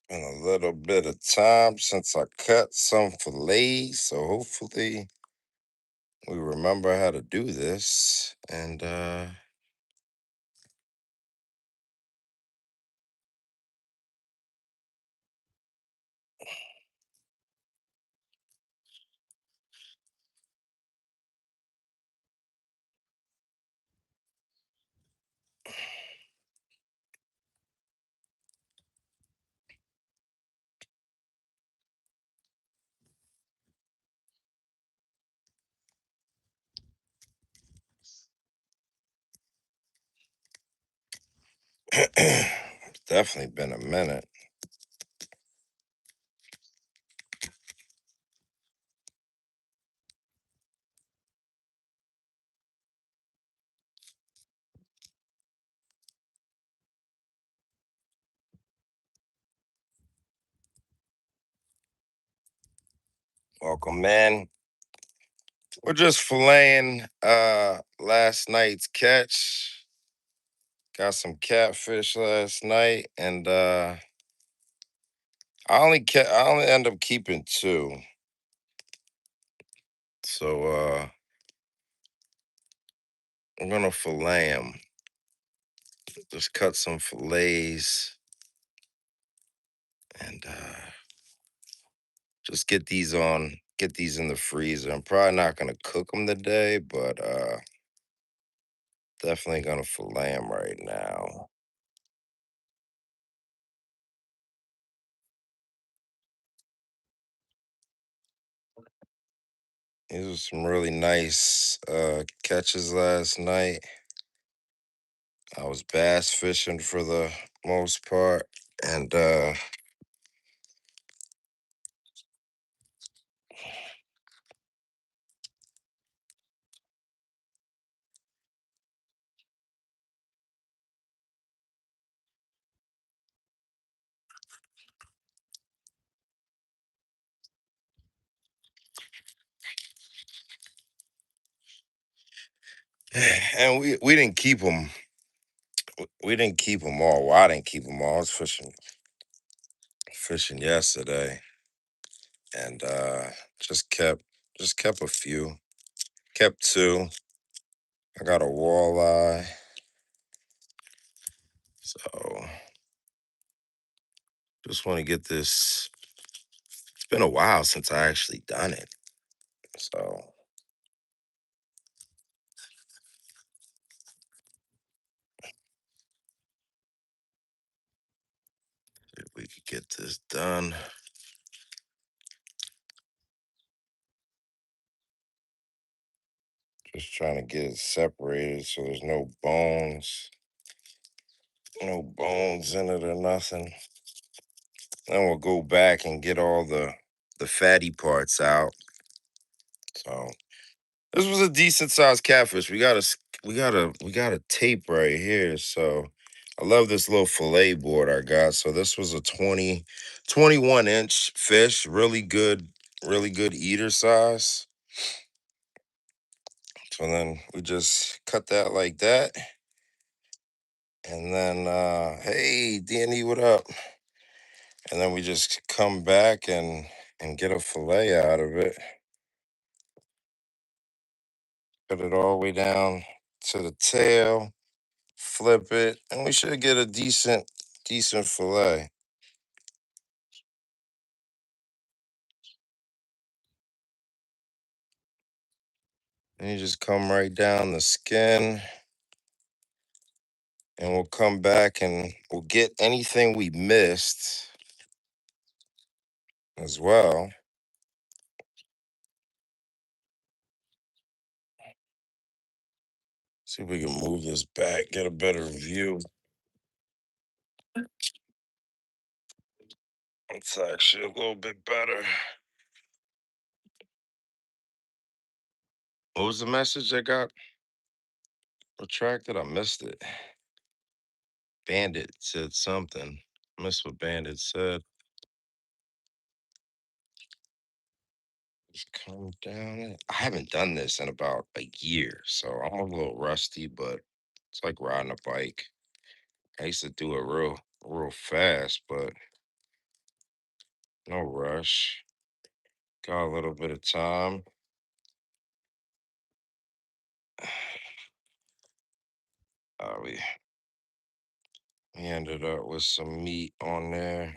Been a little bit of time since I cut some fillets, so hopefully we remember how to do this. And it's definitely been a minute. Welcome, man. We're just filleting last night's catch. Got some catfish last night, and I only end up keeping two. So I'm gonna fillet them. Just cut some fillets and just get these in the freezer. I'm probably not gonna cook them today, but definitely gonna fillet them right now. These were some really nice catches last night. I was bass fishing for the most part, and and we didn't keep them. We didn't keep them all. Well, I didn't keep them all. I was fishing yesterday, and just kept a few. Kept two. I got a walleye. So just want to get this. It's been a while since I actually done it. So if we could get this done. Just trying to get it separated so there's no bones in it or nothing. Then we'll go back and get all the fatty parts out. So this was a decent sized catfish. We got a tape right here. So I love this little fillet board I got. So this was a 21-inch fish, really good eater size. So then we just cut that like that. And then hey Danny, what up? And then we just come back and get a fillet out of it. Put it all the way down to the tail, flip it, and we should get a decent fillet. And you just come right down the skin, and we'll come back and we'll get anything we missed as well. See if we can move this back, get a better view. It's actually a little bit better. What was the message that got retracted? I missed it. Bandit said something. I missed what Bandit said. Just come down it. I haven't done this in about a year, so I'm a little rusty, but it's like riding a bike. I used to do it real fast, but No rush. Got a little bit of time. We ended up with some meat on there,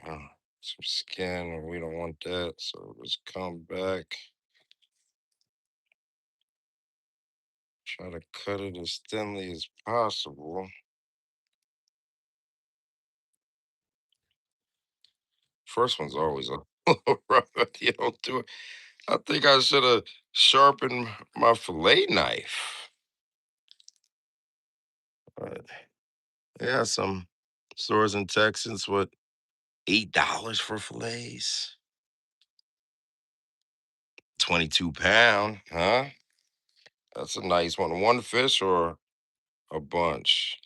some skin, and we don't want that. So let's come back, try to cut it as thinly as possible. First one's always a little rough. You don't do it. I think I should have sharpened my fillet knife. But yeah, some stores in Texas with $8 for fillets. 22 pound, huh? That's a nice one. One fish or a bunch?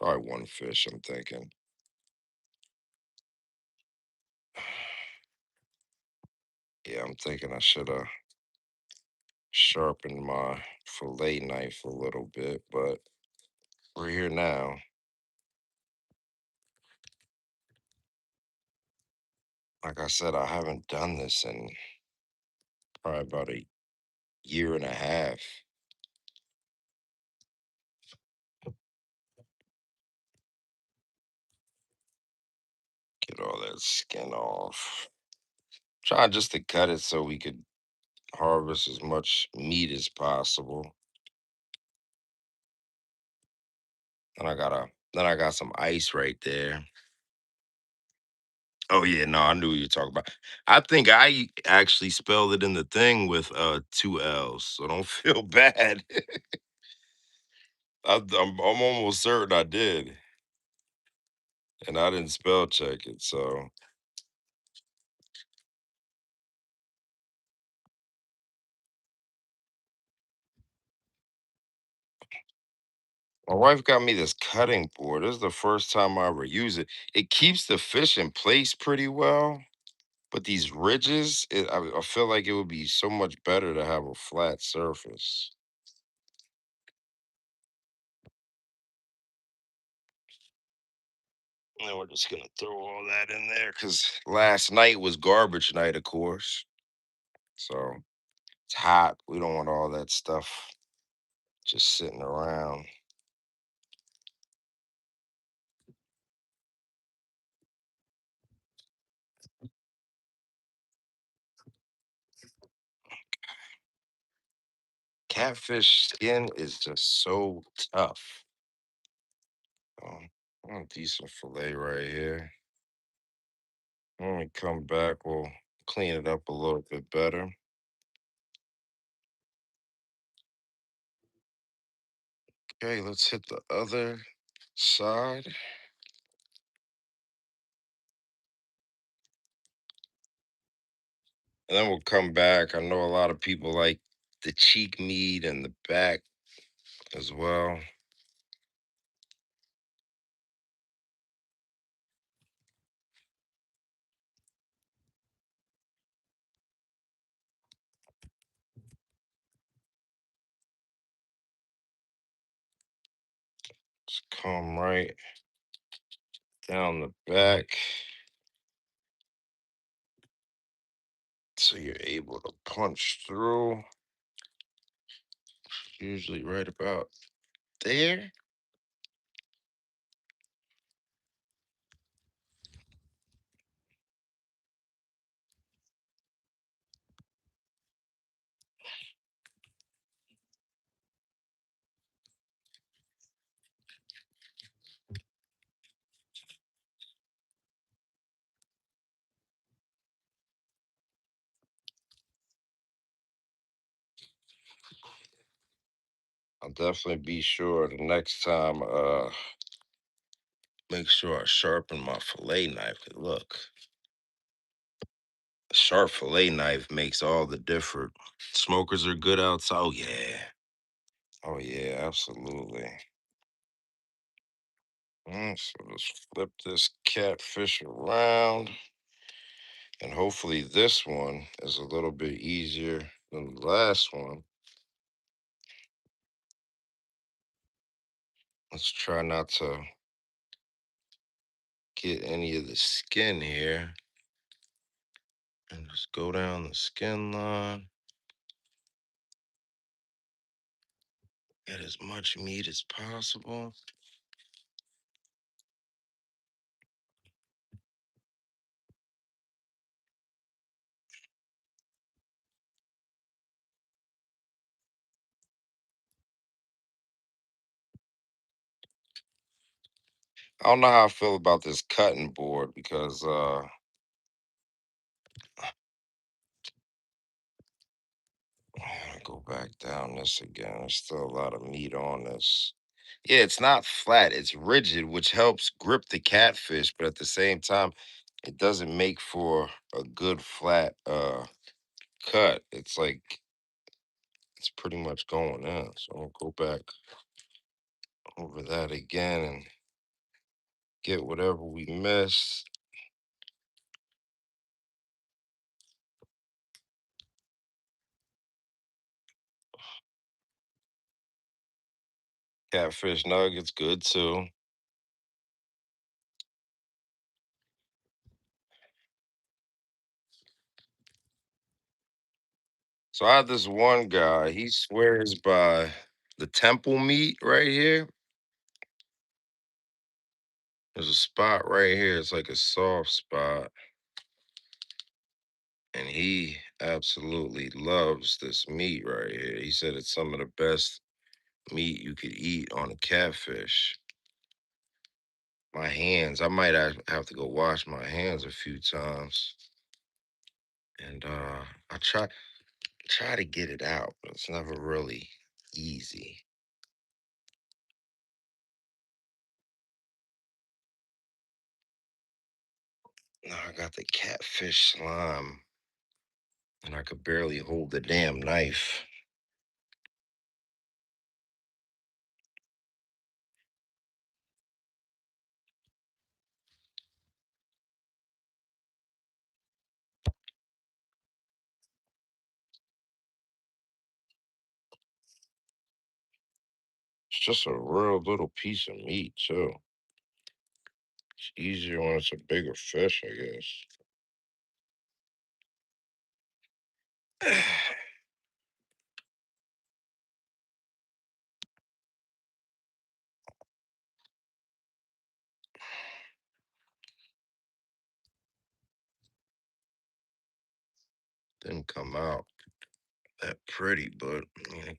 Probably one fish, I'm thinking. Yeah, I'm thinking I should have sharpened my fillet knife a little bit, but we're here now. Like I said, I haven't done this in probably about a year and a half. Get all that skin off. Trying just to cut it so we could harvest as much meat as possible. And I got some ice right there. Oh yeah, no, I knew what you were talking about. I think I actually spelled it in the thing with two L's, so don't feel bad. I'm almost certain I did, and I didn't spell check it. So my wife got me this cutting board. This is the first time I ever use it. It keeps the fish in place pretty well, but these ridges, I feel like it would be so much better to have a flat surface. And we're just gonna throw all that in there because last night was garbage night, of course. So it's hot. We don't want all that stuff just sitting around. Catfish skin is just so tough. A decent fillet right here. When we come back, we'll clean it up a little bit better. Okay, let's hit the other side. And then we'll come back. I know a lot of people like the cheek meat and the back as well. Just come right down the back so you're able to punch through. Usually right about there. I'll definitely be sure the next time make sure I sharpen my fillet knife. 'Cause look, a sharp fillet knife makes all the difference. Smokers are good outside. Oh yeah. Oh yeah, absolutely. So let's flip this catfish around. And hopefully this one is a little bit easier than the last one. Let's try not to get any of the skin here. And just go down the skin line. Get as much meat as possible. I don't know how I feel about this cutting board because I gotta go back down this again. There's still a lot of meat on this. Yeah, it's not flat, it's rigid, which helps grip the catfish, but at the same time, it doesn't make for a good flat cut. It's like it's pretty much going in. So I'll go back over that again and get whatever we missed. Catfish nuggets, good too. So I had this one guy, he swears by the temple meat right here. There's a spot right here. It's like a soft spot. And he absolutely loves this meat right here. He said it's some of the best meat you could eat on a catfish. My hands, I might have to go wash my hands a few times. And I try to get it out, but it's never really easy. Now I got the catfish slime, and I could barely hold the damn knife. It's just a real little piece of meat, too. It's easier when it's a bigger fish, I guess. Didn't come out that pretty, but I mean,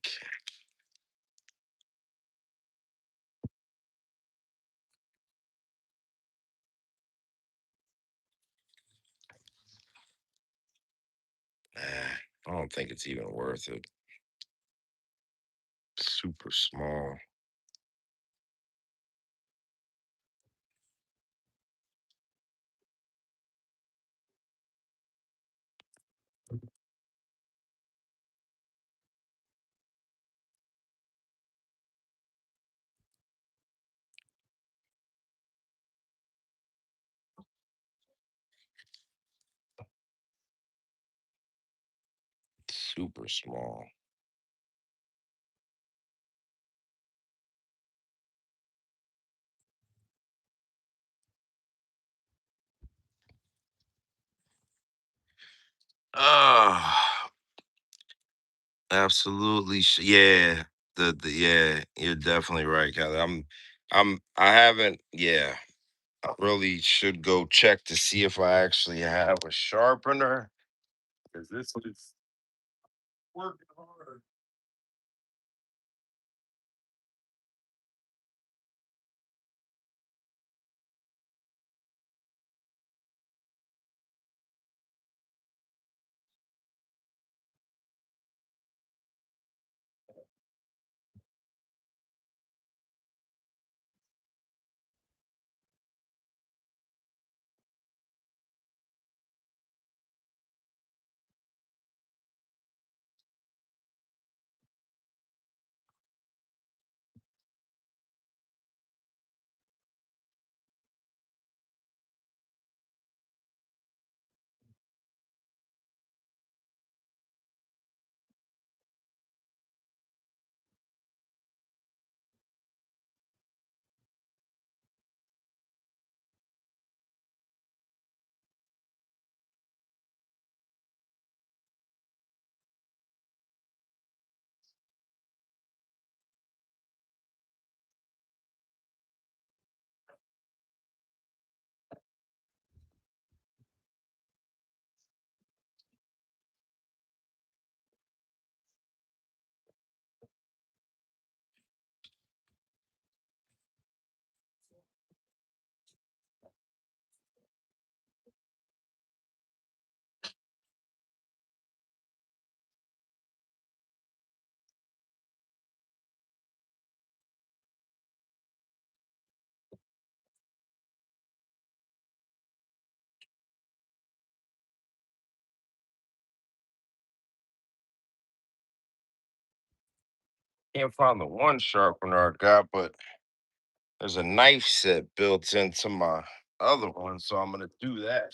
I don't think it's even worth it. Super small. Super small. Ah, absolutely. Yeah, yeah, you're definitely right, Kelly. I haven't. Yeah, I really should go check to see if I actually have a sharpener. Because this is working hard. Can't find the one sharpener I got, but there's a knife set built into my other one, so I'm gonna do that.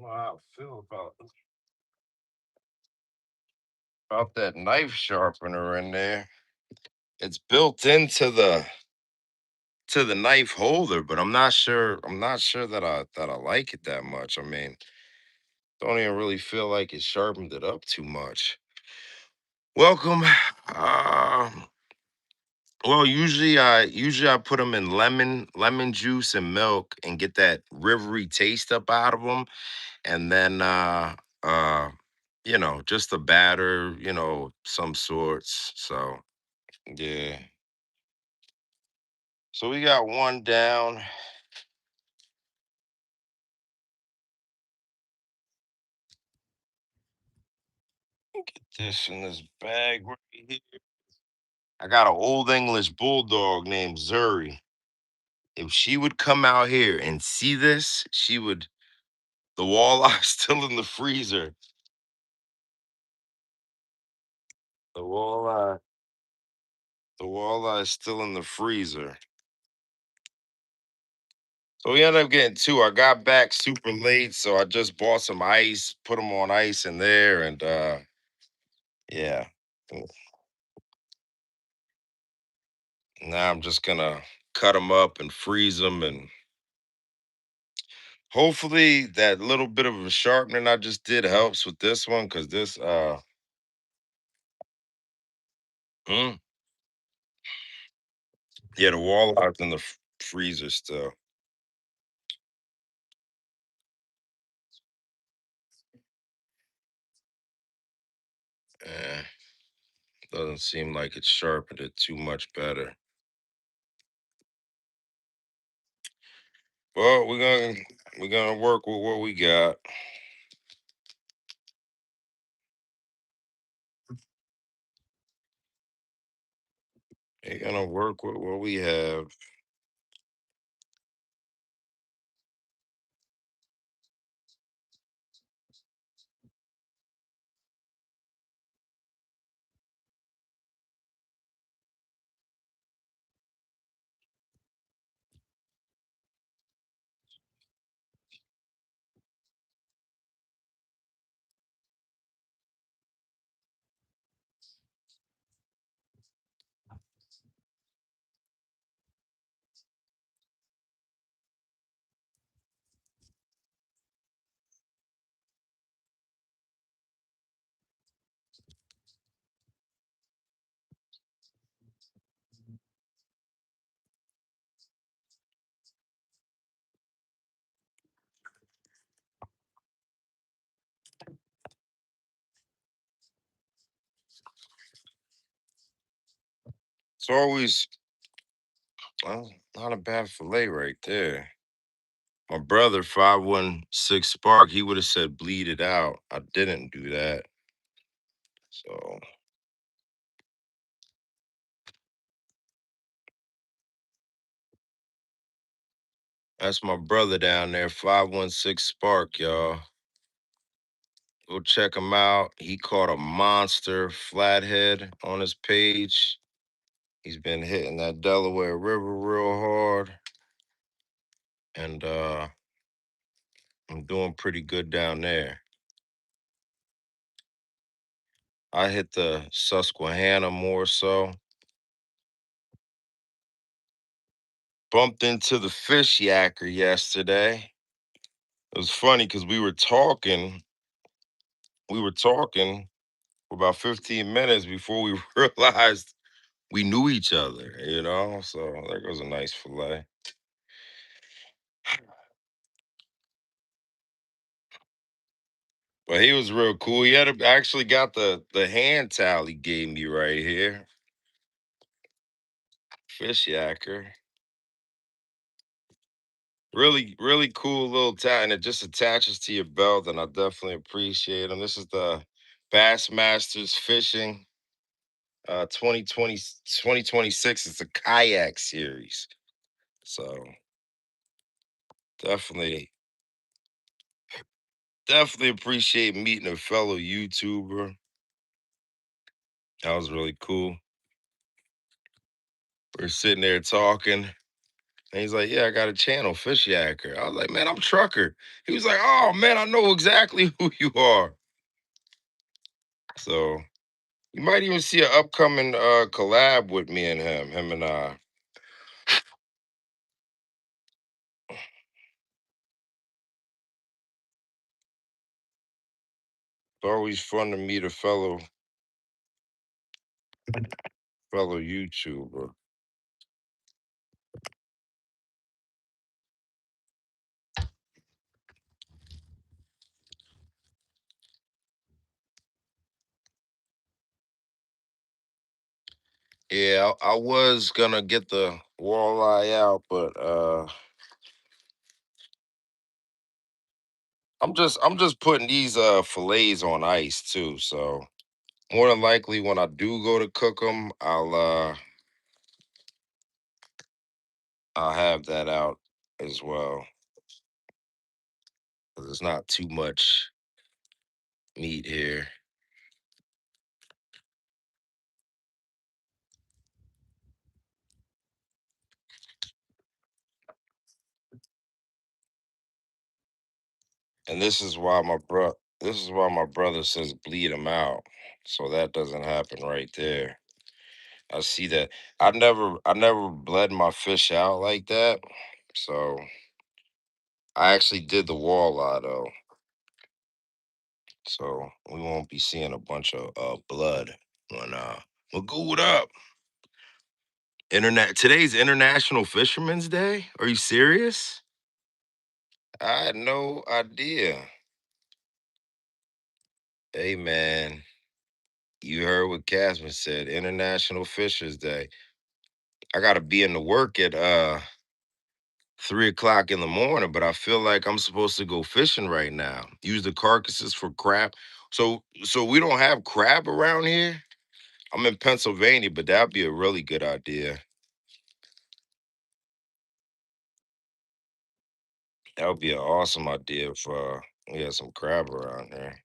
How I feel about that knife sharpener in there. It's built into the knife holder, but I'm not sure that I like it that much. I mean, don't even really feel like it sharpened it up too much. Welcome. Um, well, usually I put them in lemon juice and milk and get that rivery taste up out of them, and then uh just a batter, some sorts. So yeah. So we got one down. This in this bag right here. I got an old English bulldog named Zuri. If she would come out here and see this, she would. The walleye still in the freezer. The walleye, the walleye is still in the freezer. So we ended up getting two. I got back super late, so I just bought some ice, put them on ice in there, and yeah. Now I'm just gonna cut them up and freeze them, and hopefully that little bit of a sharpening I just did helps with this one, because this mm, yeah, the walleye's in the freezer still. Eh, doesn't seem like it sharpened it too much better. Well, we're gonna work with what we got. We're gonna work with what we have. It's always not a bad fillet right there. My brother, 516 Spark, he would have said bleed it out. I didn't do that. So that's my brother down there, 516 Spark, y'all. Go check him out. He caught a monster flathead on his page. He's been hitting that Delaware River real hard. And I'm doing pretty good down there. I hit the Susquehanna more so. Bumped into the fish yacker yesterday. It was funny because we were talking for about 15 minutes before we realized we knew each other. So there goes a nice fillet. But he was real cool. Actually got the hand towel he gave me right here. Fish yacker. Really, really cool little towel, and it just attaches to your belt, and I definitely appreciate them. This is the Bassmasters Fishing 2026. It's a kayak series. So definitely, definitely appreciate meeting a fellow YouTuber. That was really cool. We're sitting there talking, and he's like, "Yeah, I got a channel, Fish Yacker." I was like, "Man, I'm Trucker." He was like, "Oh man, I know exactly who you are." So you might even see an upcoming collab with me and him and I. It's always fun to meet a fellow YouTuber. Yeah, I was gonna get the walleye out, but I'm just putting these fillets on ice too. So more than likely, when I do go to cook them, I'll have that out as well because there's not too much meat here. And this is why my brother says bleed them out, so that doesn't happen right there. I see that. I never bled my fish out like that. So I actually did the walleye though. So we won't be seeing a bunch of blood when well, go what up? Internet today's International Fisherman's Day? Are you serious? I had no idea. Hey man, you heard what Casman said, International Fishers Day. I gotta be in the work at 3 o'clock in the morning, but I feel like I'm supposed to go fishing right now. Use the carcasses for crab. So we don't have crab around here. I'm in Pennsylvania, but that'd be a really good idea. That would be an awesome idea if we had some crab around here.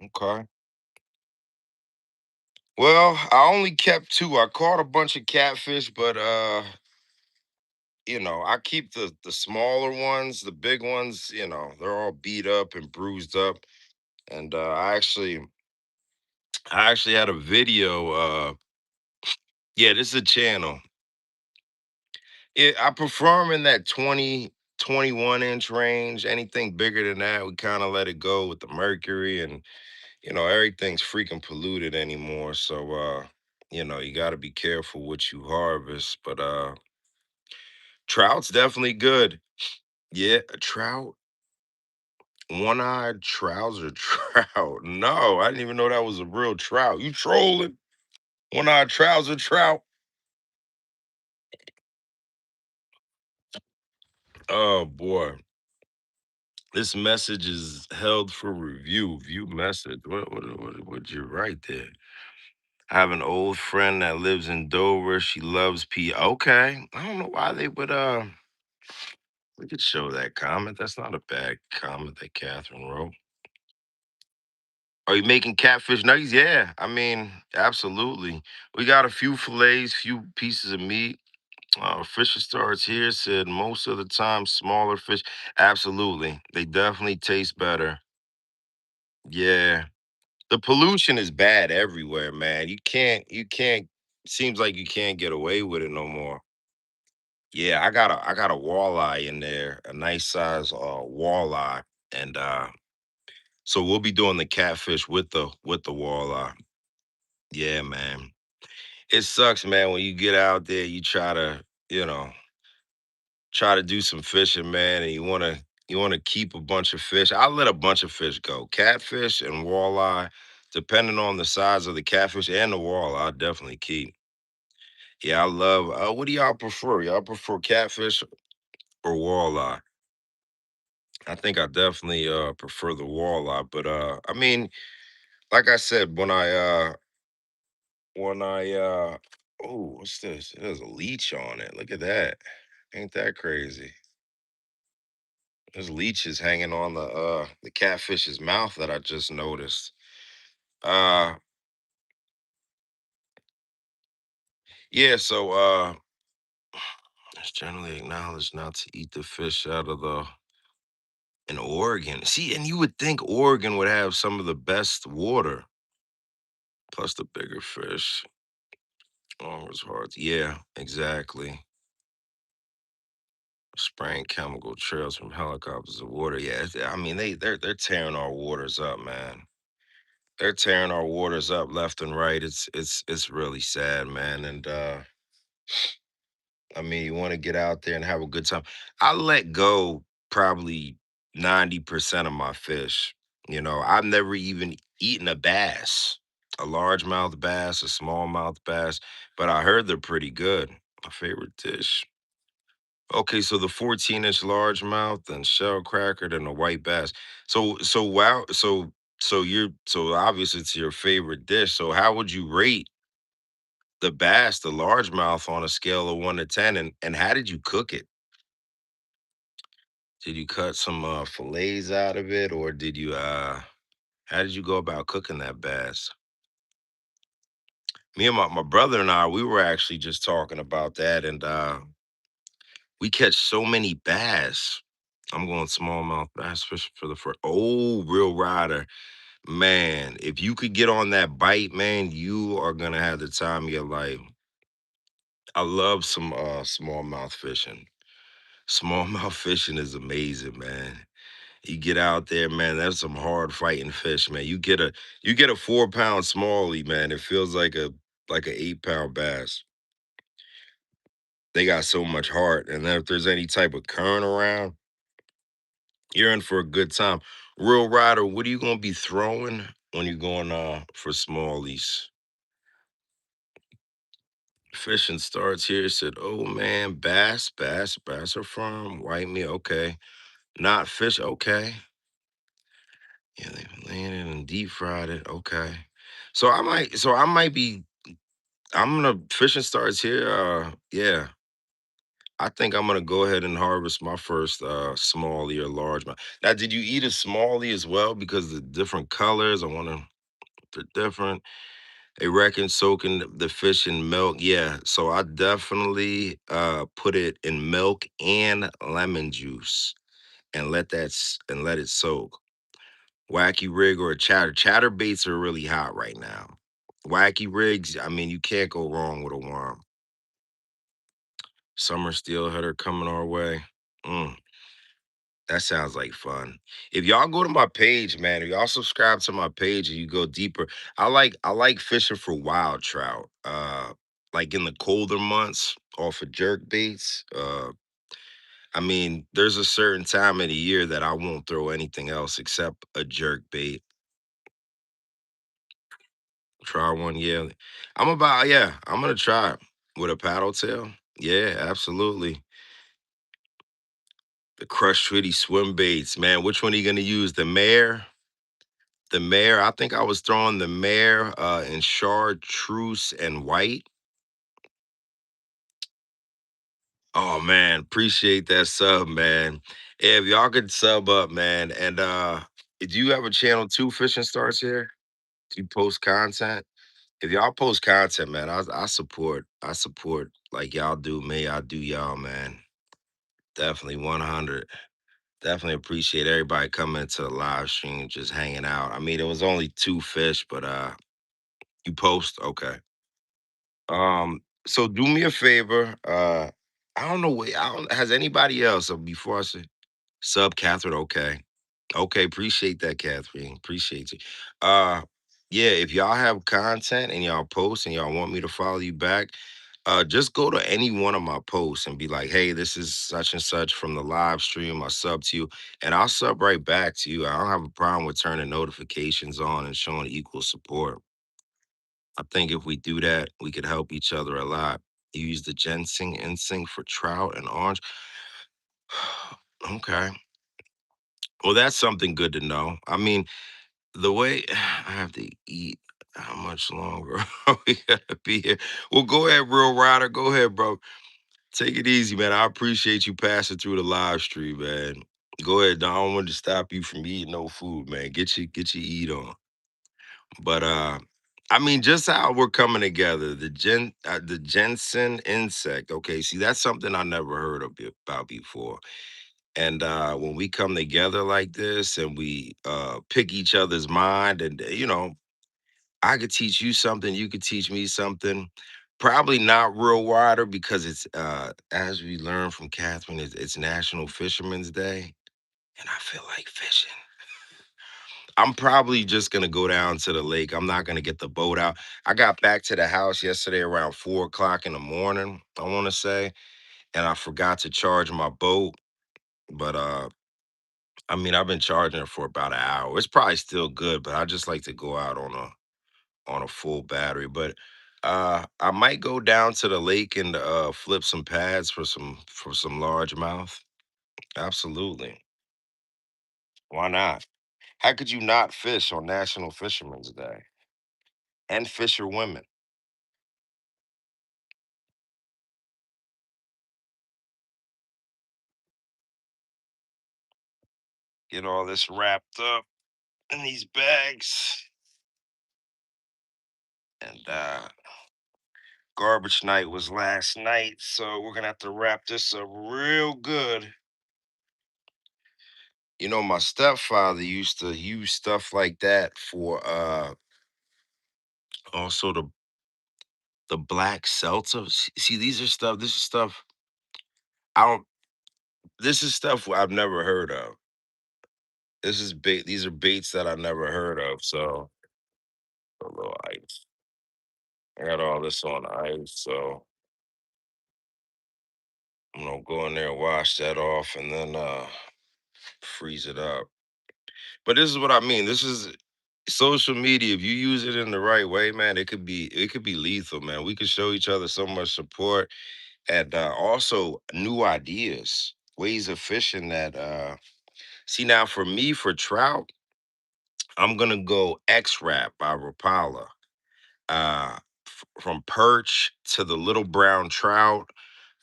Okay. Well, I only kept two. I caught a bunch of catfish, but I keep the smaller ones. The big ones, they're all beat up and bruised up. And I actually had a video. Yeah, this is a channel. I prefer them in that 20, 21-inch range. Anything bigger than that, we kind of let it go with the mercury, and everything's freaking polluted anymore. So you got to be careful what you harvest. But trout's definitely good. Yeah, a trout, one-eyed trouser trout. No, I didn't even know that was a real trout. You trolling? One-eyed trouser trout. Oh boy. This message is held for review. View message. What you write there? I have an old friend that lives in Dover. She loves pea. Okay. I don't know why they would we could show that comment. That's not a bad comment that Catherine wrote. Are you making catfish nuggets? Yeah. I mean, absolutely. We got a few fillets, few pieces of meat. Fisher Starts here said most of the time smaller fish. Absolutely. They definitely taste better. Yeah. The pollution is bad everywhere, man. You can't seems like you can't get away with it no more. Yeah, I got a walleye in there, a nice size walleye. And so we'll be doing the catfish with the walleye. Yeah, man. It sucks, man, when you get out there, you you know, try to do some fishing, man, and you wanna keep a bunch of fish. I let a bunch of fish go. Catfish and walleye, depending on the size of the catfish and the walleye, I definitely keep. Yeah, I love what do y'all prefer? Y'all prefer catfish or walleye? I think I definitely prefer the walleye, but I mean, like I said, when I oh, what's this? There's a leech on it. Look at that. Ain't that crazy? There's leeches hanging on the catfish's mouth that I just noticed. Uh yeah, so it's generally acknowledged not to eat the fish out of the in Oregon. See, and you would think Oregon would have some of the best water, plus the bigger fish. Oh, it's hard. Yeah, exactly. Spraying chemical trails from helicopters of water. Yeah, I mean they're tearing our waters up, man. They're tearing our waters up left and right. It's really sad, man. And I mean, you want to get out there and have a good time. I let go probably 90% of my fish. I've never even eaten a bass, a largemouth bass, a smallmouth bass, but I heard they're pretty good. My favorite dish. Okay, so the 14-inch largemouth and shell cracker and the white bass. So wow, so obviously it's your favorite dish. So how would you rate the bass, the largemouth, on a scale of 1 to 10, and how did you cook it? Did you cut some fillets out of it, or did you how did you go about cooking that bass? Me and my brother and I, we were actually just talking about that, and we catch so many bass. I'm going smallmouth bass fishing for the first. Oh, real rider, man! If you could get on that bite, man, you are gonna have the time of your life. I love some smallmouth fishing. Smallmouth fishing is amazing, man. You get out there, man. That's some hard fighting fish, man. You get a 4 pound smallie, man. It feels like a 8 pound bass. They got so much heart, and then if there's any type of current around, you're in for a good time. Real rider, what are you gonna be throwing when you're going for smallies? Fishing starts here. Said, oh man, bass are from white meat. Okay, not fish. Okay. Yeah, they landed and deep fried it. Okay. So I might be I'm gonna fishing starts here. Yeah. I think I'm gonna go ahead and harvest my first smallie or largemouth. Now, did you eat a smallie as well? Because the different colors, I wanna they're different. They reckon soaking the fish in milk. Yeah. So I definitely put it in milk and lemon juice and let it soak. Wacky rig or a chatter. Chatter baits are really hot right now. Wacky rigs, I mean, you can't go wrong with a worm. Summer steelhead are coming our way. Mm. That sounds like fun. If y'all go to my page, man, if y'all subscribe to my page and you go deeper, I like fishing for wild trout. Like in the colder months off of jerk baits. I mean, there's a certain time of the year that I won't throw anything else except a jerk bait. Try one, yeah. I'm gonna try it with a paddle tail. Yeah, absolutely. The crushed twitty swim baits, man. Which one are you gonna use? The mare. I think I was throwing the mare in chartreuse and white. Oh man, appreciate that sub, man. Yeah, if y'all could sub up, man. And do you have a channel too, Fishing Starts here? Do you post content? If y'all post content, man, I support. I support like y'all do me. I do y'all, man. Definitely 100. Definitely appreciate everybody coming to the live stream, just hanging out. I mean, it was only two fish, but you post, okay. So do me a favor. I don't know. I don't. Has anybody else? Before I say sub, Catherine. Okay, okay. Appreciate that, Catherine. Appreciate you. Uh, yeah. If y'all have content and y'all post and y'all want me to follow you back, just go to any one of my posts and be like, "Hey, this is such and such from the live stream. I sub to you, and I'll sub right back to you. I don't have a problem with turning notifications on and showing equal support. I think if we do that, we could help each other a lot. You use the ginseng instinct for trout and orange. Okay. Well, that's something good to know. I mean, the way I have to eat, how much longer are we gotta be here? Well, go ahead, real rider. Go ahead, bro. Take it easy, man. I appreciate you passing through the live stream, man. Go ahead. Don. I don't want to stop you from eating no food, man. Get your eat on. But I mean, just how we're coming together, the Jensen insect. Okay, see, that's something I never heard about before. And when we come together like this and we pick each other's mind, and I could teach you something, you could teach me something. Probably not real wider because it's as we learned from Catherine, it's National Fisherman's Day, and I feel like fishing. I'm probably just gonna go down to the lake. I'm not gonna get the boat out. I got back to the house yesterday around 4 o'clock in the morning, I wanna say, and I forgot to charge my boat. But I mean I've been charging it for about an hour. It's probably still good, but I just like to go out on a full battery. But I might go down to the lake and flip some pads for some largemouth. Absolutely. Why not? How could you not fish on National Fisherman's Day? And fisher women. Get all this wrapped up in these bags. And garbage night was last night, so we're gonna have to wrap this up real good. My stepfather used to use stuff like that for also the black seltzer. See, this is stuff I don't this is stuff I've never heard of. These are baits that I never heard of. So a little ice. I got all this on ice, so I'm gonna go in there and wash that off and then freeze it up. But this is what I mean. This is social media. If you use it in the right way, man, it could be lethal, man. We could show each other so much support and also new ideas, ways of fishing that see now for me for trout, I'm gonna go X Rap by Rapala. From perch to the little brown trout,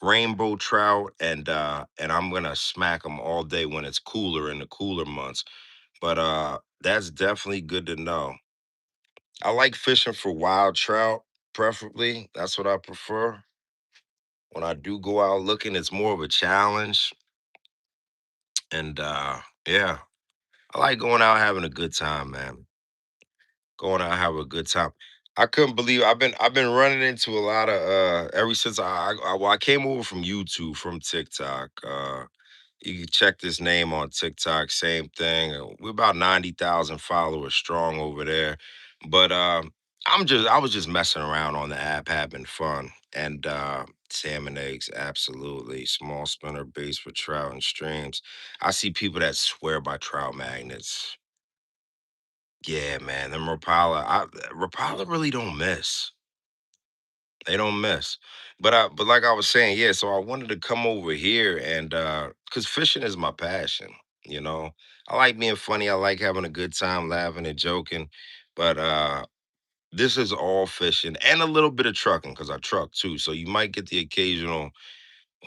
rainbow trout, and I'm gonna smack them all day when it's cooler in the cooler months. But that's definitely good to know. I like fishing for wild trout, preferably. That's what I prefer. When I do go out looking, it's more of a challenge. And yeah, I like going out having a good time, man. Going out have a good time. I couldn't believe I've been running into a lot of ever since I came over from YouTube from TikTok. You can check this name on TikTok, same thing. We're about 90,000 followers strong over there. But I was just messing around on the app, having fun. And salmon eggs, absolutely. Small spinner base for trout and streams. I see people that swear by trout magnets. Yeah, man, them Rapala really don't miss. They don't miss. But like I was saying, yeah, so I wanted to come over here and cuz fishing is my passion, you know. I like being funny, I like having a good time laughing and joking, but this is all fishing and a little bit of trucking cuz I truck too. So you might get the occasional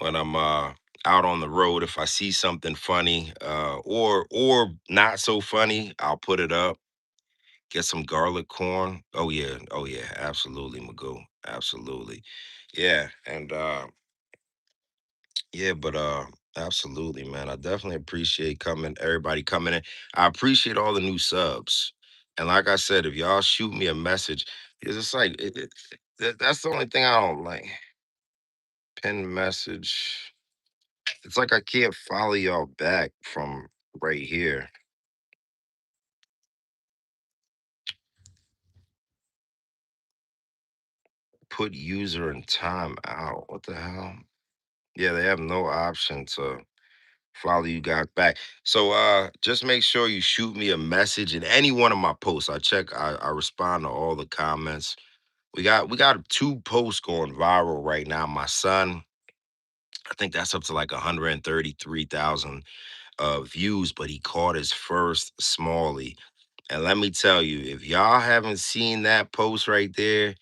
when I'm out on the road if I see something funny or not so funny, I'll put it up. Get some garlic corn. Oh yeah, absolutely, Magoo. Absolutely. Yeah, and yeah, but absolutely, man. I definitely appreciate everybody coming in. I appreciate all the new subs. And like I said, if y'all shoot me a message, it's just like that's the only thing I don't like. Pin message. It's like I can't follow y'all back from right here. Put user and time out. What the hell? Yeah, they have no option to follow you guys back. So just make sure you shoot me a message in any one of my posts. I respond to all the comments. We got two posts going viral right now. My son, I think that's up to like 133,000 views, but he caught his first smallie. And let me tell you, if y'all haven't seen that post right there,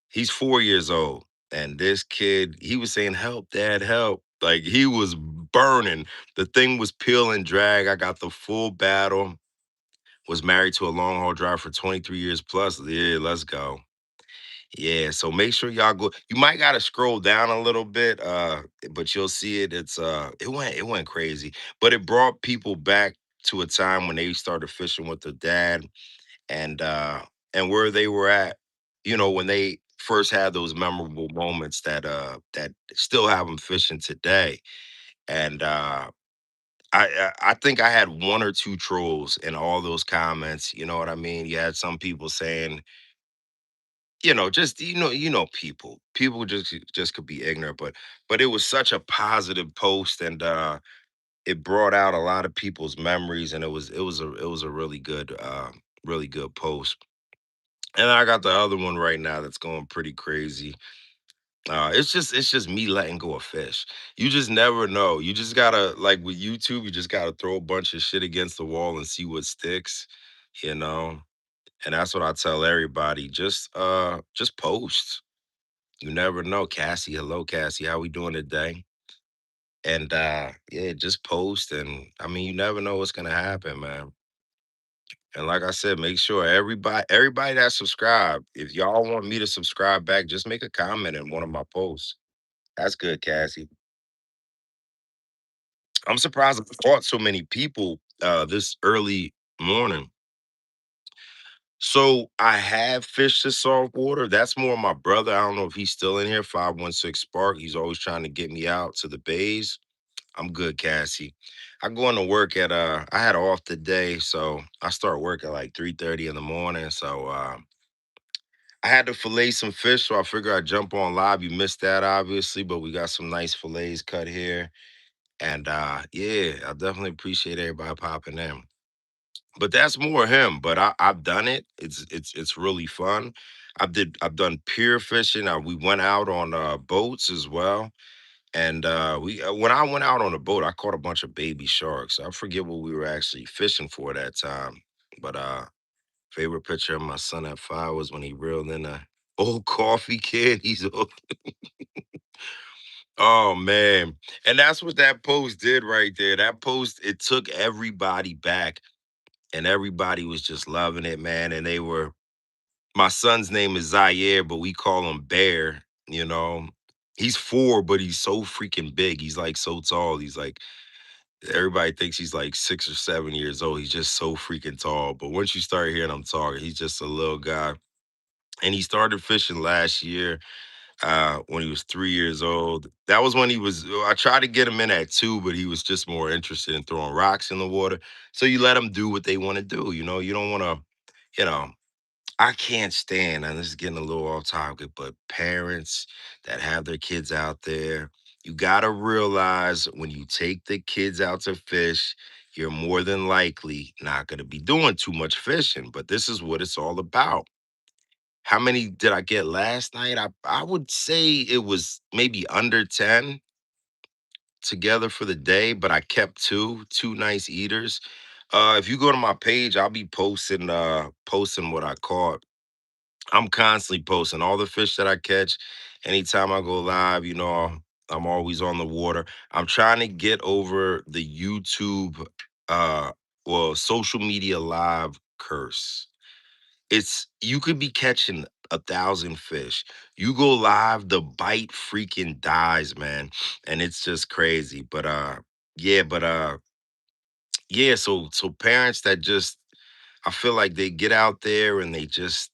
he's 4 years old. And this kid, he was saying, "Help, dad, help." Like he was burning. The thing was peel and drag. I got the full battle. Was married to a long haul driver for 23 years plus. Yeah, let's go. Yeah, so make sure y'all go. You might gotta scroll down a little bit, but you'll see it. It went crazy. But it brought people back to a time when they started fishing with their dad and where they were at, when they first had those memorable moments that still have them fishing today. And I think I had one or two trolls in all those comments. You know what I mean? You had some people saying, just people just could be ignorant, but it was such a positive post and it brought out a lot of people's memories and it was a really good post. And I got the other one right now that's going pretty crazy. It's just me letting go of fish. You just never know. You just gotta like with YouTube, you just gotta throw a bunch of shit against the wall and see what sticks, you know. And that's what I tell everybody. Just post. You never know. Cassie, hello Cassie. How we doing today? And yeah, just post and I mean you never know what's gonna happen, man. And like I said, make sure everybody that subscribed, if y'all want me to subscribe back, just make a comment in one of my posts. That's good, Cassie. I'm surprised I caught so many people this early morning. So I have fished the salt water. That's more my brother. I don't know if he's still in here. 516 Spark. He's always trying to get me out to the bays. I'm good, Cassie. I go into work at I had off today, so I start work at like 3:30 in the morning. So I had to fillet some fish, so I figure I'd jump on live. You missed that, obviously, but we got some nice fillets cut here. And yeah, I definitely appreciate everybody popping in. But that's more him. But I've done it. It's really fun. I've done pier fishing. We went out on boats as well. And we when I went out on a boat, I caught a bunch of baby sharks. I forget what we were actually fishing for that time. But favorite picture of my son at 5 was when he reeled in a old coffee can. Oh man. And that's what that post did right there. That post, it took everybody back and everybody was just loving it, man. And my son's name is Zaire, but we call him Bear, you know. He's 4, but he's so freaking big. He's like so tall. He's like everybody thinks he's like 6 or 7 years old. He's just so freaking tall. But once you start hearing him talk, he's just a little guy. And he started fishing last year. when he was 3 years old. That was when he was. I tried to get him in at two, but he was just more interested in throwing rocks in the water. So you let them do what they want to do. You don't want to. You know, I can't stand, and this is getting a little off topic, but parents that have their kids out there, you got to realize when you take the kids out to fish, you're more than likely not going to be doing too much fishing. But this is what it's all about. How many did I get last night? I would say it was maybe under 10 together for the day, but I kept two nice eaters. If you go to my page, I'll be posting what I caught. I'm constantly posting all the fish that I catch. Anytime I go live, I'm always on the water. I'm trying to get over the YouTube, uh, social media live curse. It's you could be catching 1,000 fish. You go live, the bite freaking dies, man, and it's just crazy. Yeah, but yeah. So parents that just I feel like they get out there and they just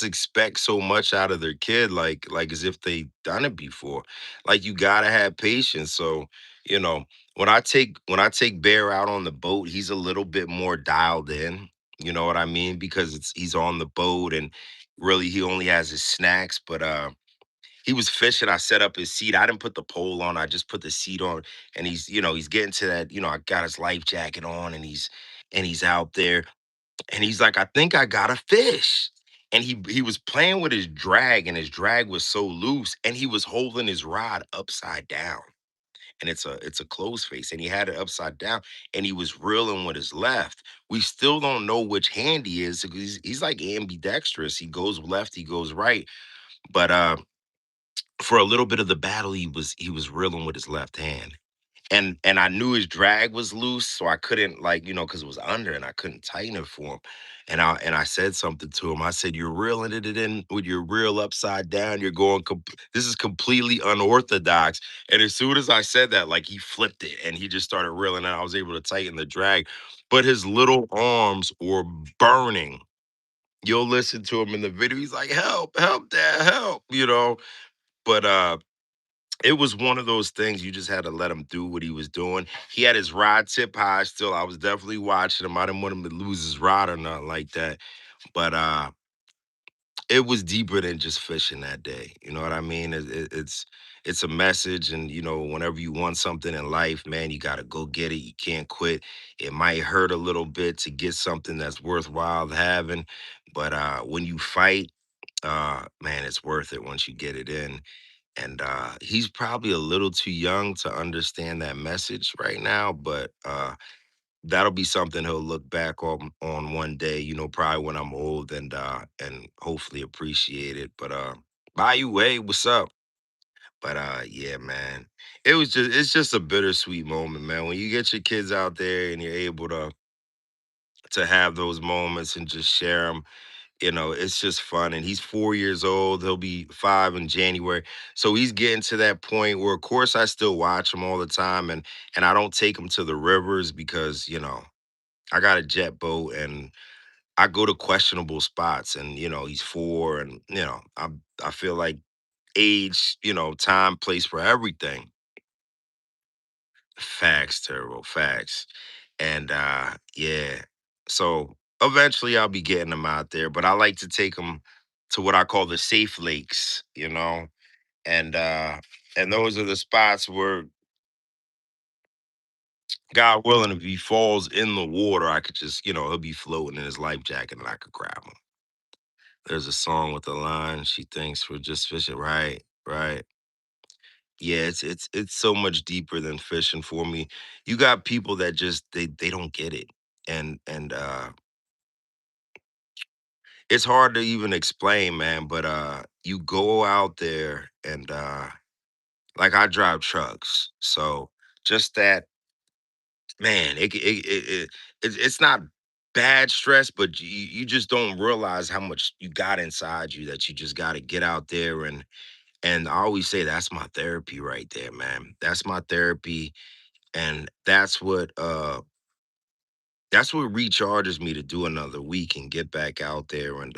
expect so much out of their kid, like as if they done it before. Like you gotta have patience. So, you know, when I take Bear out on the boat, he's a little bit more dialed in. You know what I mean? Because he's on the boat and really he only has his snacks. But he was fishing. I set up his seat. I didn't put the pole on. I just put the seat on. And he's getting to that. I got his life jacket on and he's out there and he's like, "I think I got a fish." And he was playing with his drag, and his drag was so loose, and he was holding his rod upside down. And it's a closed face, and he had it upside down, and he was reeling with his left. We still don't know which hand he is because he's like ambidextrous. He goes left, he goes right. But for a little bit of the battle, he was reeling with his left hand. And I knew his drag was loose, so I couldn't because it was under and I couldn't tighten it for him. And I said something to him. I said, "You're reeling it in with your reel upside down. You're going. This is completely unorthodox." And as soon as I said that, like he flipped it and he just started reeling, and I was able to tighten the drag. But his little arms were burning. You'll listen to him in the video. He's like, "Help, help, dad, help," But it was one of those things you just had to let him do what he was doing. He had his rod tip high still. I was definitely watching him. I didn't want him to lose his rod or nothing like that. But it was deeper than just fishing that day. You know what I mean? It's a message, and whenever you want something in life, man, you gotta go get it. You can't quit. It might hurt a little bit to get something that's worthwhile having, but when you fight, man, it's worth it once you get it in. And he's probably a little too young to understand that message right now, but that'll be something he'll look back on one day, probably when I'm old and hopefully appreciate it. But by you way, what's up? But yeah, man. It's just a bittersweet moment, man. When you get your kids out there and you're able to have those moments and just share them, it's just fun. And he's 4 years old. He'll be five in January. So he's getting to that point where, of course, I still watch him all the time, and I don't take him to the rivers because I got a jet boat and I go to questionable spots. And he's four, and I feel like age, time, place for everything. Facts, terrible facts. And yeah, so eventually I'll be getting them out there, but I like to take them to what I call the safe lakes, and those are the spots where, God willing, if he falls in the water, I could just, he'll be floating in his life jacket and I could grab him. There's a song with the line, she thinks we're just fishing. Right, right. Yeah, it's so much deeper than fishing for me. You got people that just they don't get it. And it's hard to even explain, man, but you go out there and like I drive trucks. So just that, man, it's not bad stress, but you just don't realize how much you got inside you that you just got to get out there. And I always say that's my therapy right there, man. That's my therapy, and that's what recharges me to do another week and get back out there. And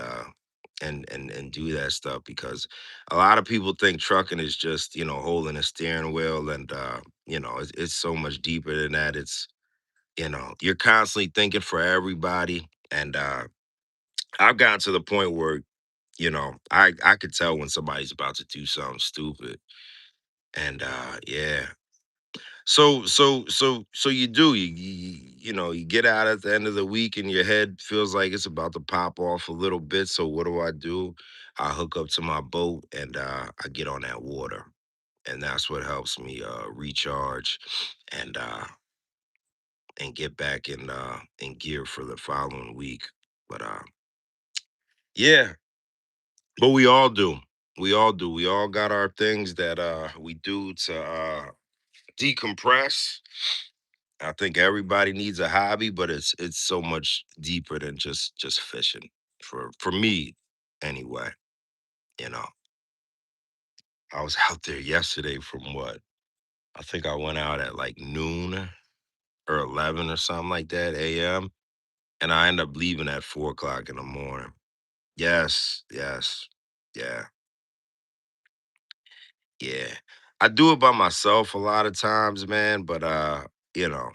and do that stuff because a lot of people think trucking is just holding a steering wheel and it's so much deeper than that. It's you're constantly thinking for everybody and I've gotten to the point where I could tell when somebody's about to do something stupid and yeah. So you get out at the end of the week and your head feels like it's about to pop off a little bit. So what do? I hook up to my boat and I get on that water. And that's what helps me recharge and uh and get back in gear for the following week. But yeah, but we all do. We all do. We all got our things that we do to decompress. I think everybody needs a hobby, but it's so much deeper than just fishing. For me, anyway. You know, I was out there yesterday from what I think I went out at like noon or 11 or something like that a.m. and I end up leaving at 4 o'clock in the morning. Yes, yes, yeah, yeah. I do it by myself a lot of times, man. But you know,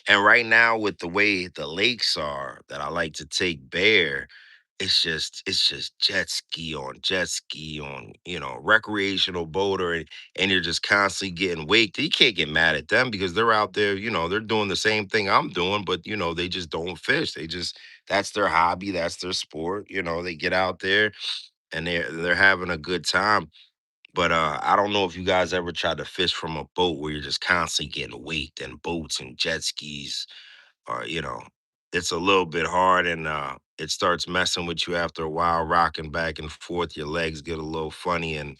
and right now, with the way the lakes are that I like to take bear, it's just jet ski on, recreational boater, and you're just constantly getting waked. You can't get mad at them because they're out there, they're doing the same thing I'm doing, but they just don't fish. They just that's their hobby, that's their sport. They get out there and they're having a good time. But I don't know if you guys ever tried to fish from a boat where you're just constantly getting waked and boats and jet skis or it's a little bit hard and it starts messing with you after a while, rocking back and forth. Your legs get a little funny and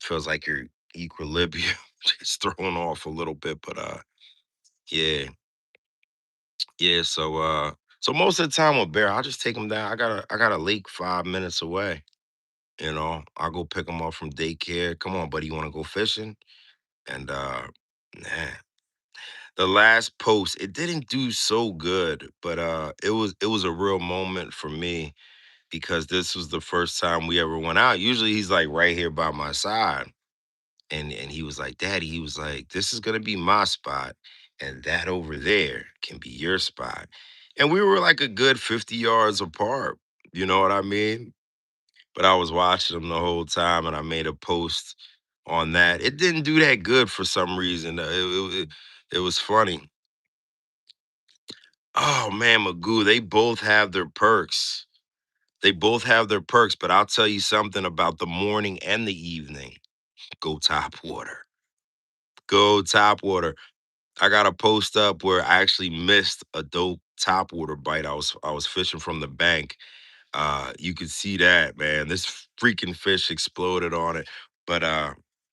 feels like your equilibrium is thrown off a little bit. But yeah, yeah. So most of the time with bear, I'll just take them down. I got a lake 5 minutes away. I'll go pick them up from daycare. Come on, buddy, you want to go fishing? And man, the last post, it didn't do so good, but it was a real moment for me because this was the first time we ever went out. Usually he's like right here by my side. And he was like, Daddy, he was like, this is gonna be my spot, and that over there can be your spot. And we were like a good 50 yards apart. You know what I mean? But I was watching him the whole time and I made a post on that. It didn't do that good for some reason. It was funny. Oh man, Magoo, they both have their perks. They both have their perks, but I'll tell you something about the morning and the evening. Go top water. Go top water. I got a post up where I actually missed a dope top water bite. I was fishing from the bank. You could see that, man. This freaking fish exploded on it. But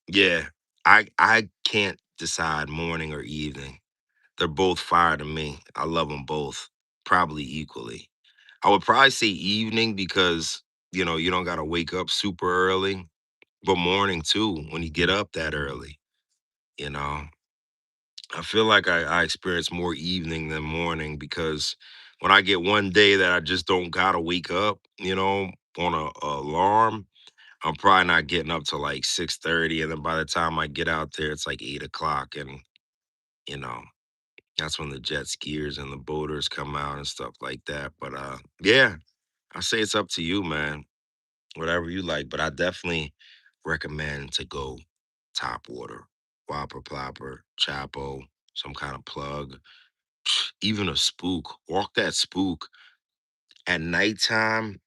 yeah, I can't decide morning or evening. They're both fire to me. I love them both, probably equally. I would probably say evening because, you don't gotta wake up super early, but morning too, when you get up that early, you know. I feel like I experience more evening than morning because when I get one day that I just don't gotta wake up, on a alarm, I'm probably not getting up till like 6:30. And then by the time I get out there, it's like 8 o'clock. And, you know, that's when the jet skiers and the boaters come out and stuff like that. But yeah, I say it's up to you, man. Whatever you like. But I definitely recommend to go top water, whopper plopper, chapo, some kind of plug, even a spook. Walk that spook at nighttime.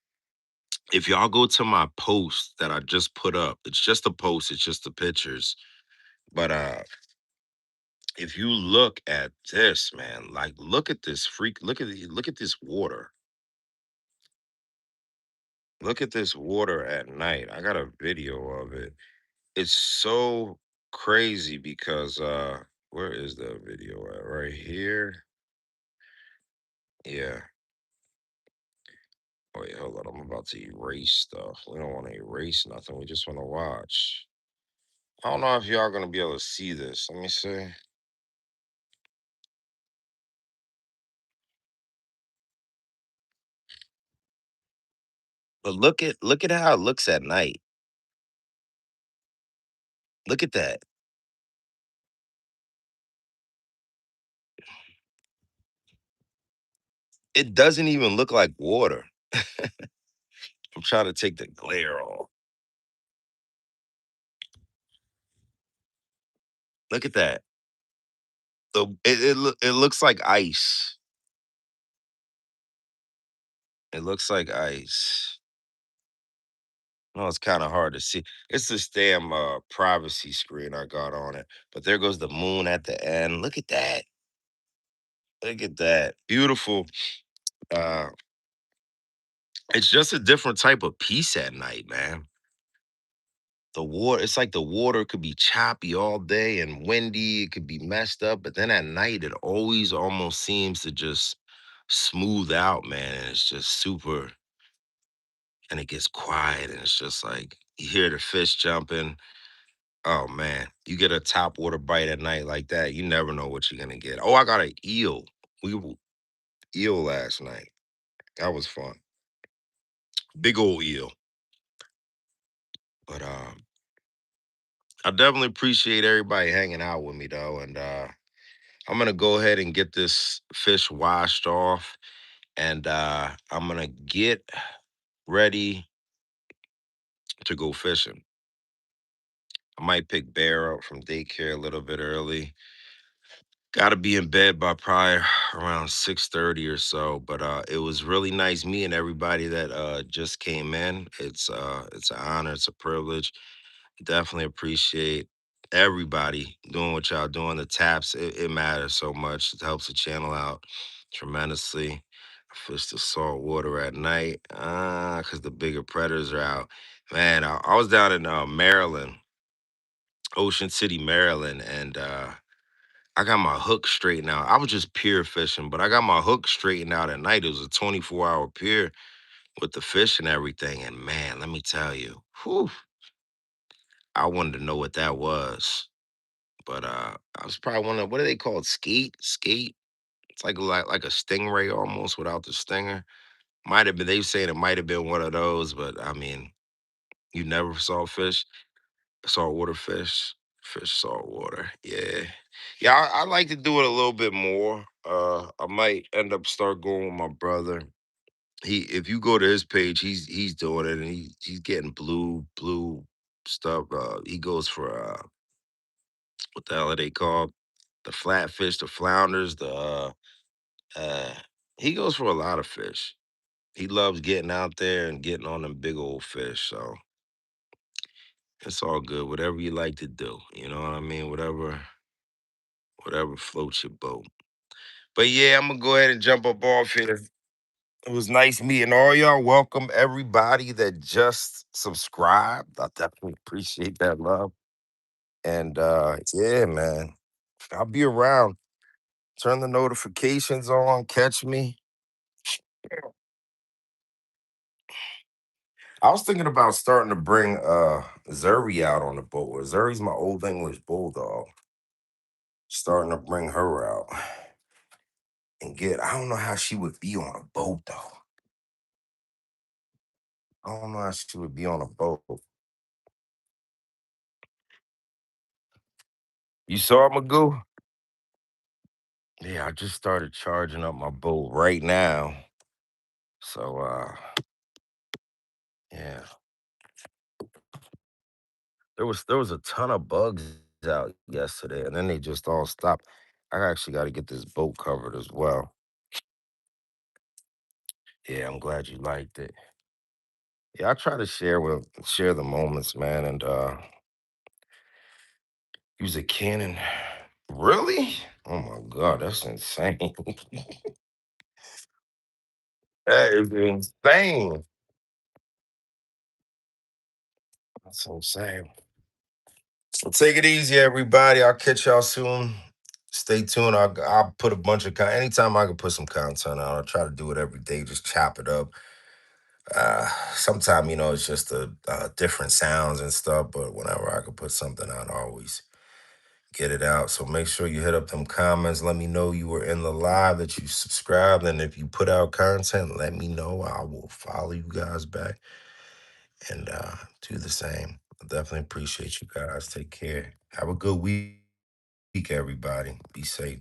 If y'all go to my post that I just put up, it's just a post, it's just the pictures. But if you look at this, man, like look at this look at this water. Look at this water at night. I got a video of it. It's so crazy because where is the video at? Right here. Yeah. Wait, hold on. I'm about to erase stuff. We don't want to erase nothing. We just want to watch. I don't know if y'all gonna be able to see this. Let me see. But look at how it looks at night. Look at that. It doesn't even look like water. I'm trying to take the glare off. Look at that. It looks like ice. It looks like ice. No, it's kind of hard to see. It's this damn privacy screen I got on it. But there goes the moon at the end. Look at that. Look at that. Beautiful. Uh it's just a different type of peace at night, man. The water, it's like the water could be choppy all day and windy, it could be messed up, but then at night it always almost seems to just smooth out, man. And it's just super, and it gets quiet, and it's just like you hear the fish jumping. Oh man, you get a top water bite at night like that, you never know what you're gonna get. Oh, I got an eel. Eel last night. That was fun. Big old eel. But I definitely appreciate everybody hanging out with me though. And I'm gonna go ahead and get this fish washed off, and I'm gonna get ready to go fishing. I might pick Bear up from daycare a little bit early. Got to be in bed by probably around 6:30 or so. But it was really nice meeting everybody that just came in. It's an honor, it's a privilege. Definitely appreciate everybody doing what y'all doing. The taps, it matters so much. It helps the channel out tremendously. I fish the salt water at night because the bigger predators are out. Man, I was down in Maryland, Ocean City, Maryland, and I got my hook straightened out. I was just pier fishing, but I got my hook straightened out at night. It was a 24-hour pier with the fish and everything. And man, let me tell you, whew, I wanted to know what that was. But I was probably one of, what are they called? Skate. It's like a stingray almost without the stinger. Might have been, they were saying it might have been one of those, but I mean, you never saw fish, saltwater fish, fish saltwater. Yeah, yeah. I like to do it a little bit more. I might end up start going with my brother. If you go to his page, he's doing it, and he's getting blue stuff. He goes for what the hell are they called? The flatfish, the flounders, the uh he goes for a lot of fish. He loves getting out there and getting on them big old fish. So it's all good. Whatever you like to do. You know what I mean? Whatever floats your boat. But yeah, I'm gonna go ahead and jump up off here. It was nice meeting all y'all. Welcome everybody that just subscribed. I definitely appreciate that love. And yeah, man. I'll be around. Turn the notifications on, catch me. I was thinking about starting to bring Zuri out on the boat. Or Zuri's my old English bulldog. Starting to bring her out and get. I don't know how she would be on a boat though. I don't know how she would be on a boat. You saw Magoo? Yeah, I just started charging up my boat right now. So yeah. There was a ton of bugs out yesterday, and then they just all stopped. I actually got to get this boat covered as well. Yeah, I'm glad you liked it. Yeah, I try to share the moments, man, and use a Canon. Really? Oh my god, that's insane. That is insane. That's insane. Well, take it easy, everybody. I'll catch y'all soon. Stay tuned. I'll put a bunch of anytime I can put some content out. I'll try to do it every day. Just chop it up. Sometimes it's just different sounds and stuff. But whenever I can put something out, I always get it out. So make sure you hit up them comments. Let me know you were in the live, that you subscribed. And if you put out content, let me know. I will follow you guys back and do the same. I definitely appreciate you guys. Take care. Have a good week, everybody. Be safe.